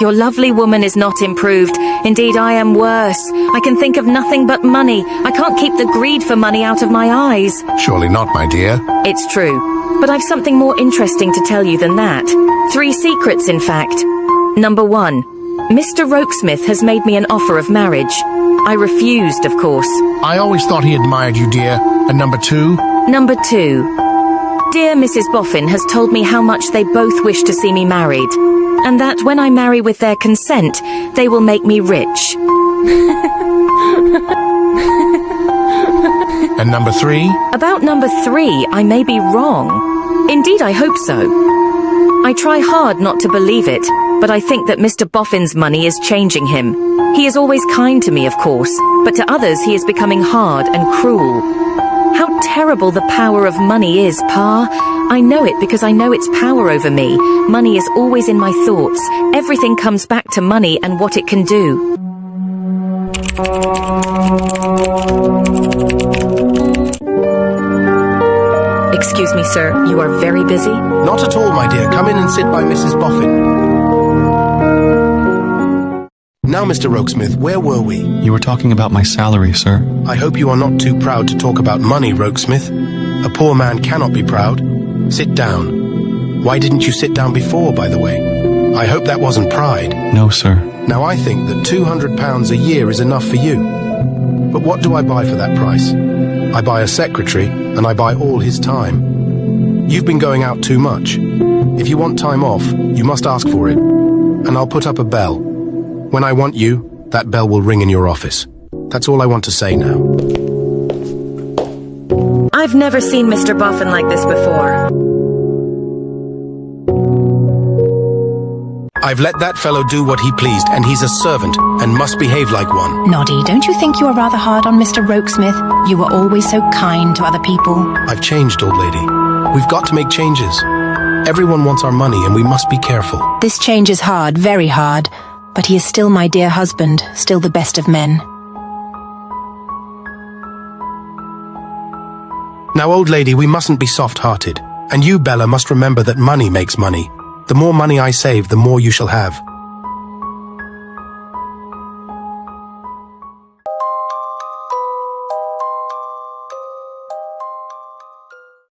Your lovely woman is not improved. Indeed, I am worse. I can think of nothing but money. I can't keep the greed for money out of my eyes. Surely not, my dear. It's true. But I've something more interesting to tell you than that. 3 secrets, in fact. Number 1. Mr. Rokesmith has made me an offer of marriage. I refused, of course. I always thought he admired you, dear. And number 2? Number 2. Dear Mrs. Boffin has told me how much they both wish to see me married, and that when I marry with their consent, they will make me rich. And number 3? About number 3, I may be wrong. Indeed, I hope so. I try hard not to believe it, but I think that Mr. Boffin's money is changing him. He is always kind to me, of course, but to others he is becoming hard and cruel. How terrible the power of money is, Pa. I know it because I know its power over me. Money is always in my thoughts. Everything comes back to money and what it can do. Excuse me, sir. You are very busy? Not at all, my dear. Come in and sit by Mrs. Boffin. Now, Mr. Rokesmith, where were we? You were talking about my salary, sir. I hope you are not too proud to talk about money, Rokesmith. A poor man cannot be proud. Sit down. Why didn't you sit down before, by the way? I hope that wasn't pride. No, sir. Now, I think that £200 a year is enough for you. But what do I buy for that price? I buy a secretary, and I buy all his time. You've been going out too much. If you want time off, you must ask for it. And I'll put up a bell. When I want you, that bell will ring in your office. That's all I want to say now. I've never seen Mr. Boffin like this before. I've let that fellow do what he pleased, and he's a servant, and must behave like one. Noddy, don't you think you are rather hard on Mr. Rokesmith? You were always so kind to other people. I've changed, old lady. We've got to make changes. Everyone wants our money, and we must be careful. This change is hard, very hard. But he is still my dear husband, still the best of men. Now, old lady, we mustn't be soft-hearted. And you, Bella, must remember that money makes money. The more money I save, the more you shall have.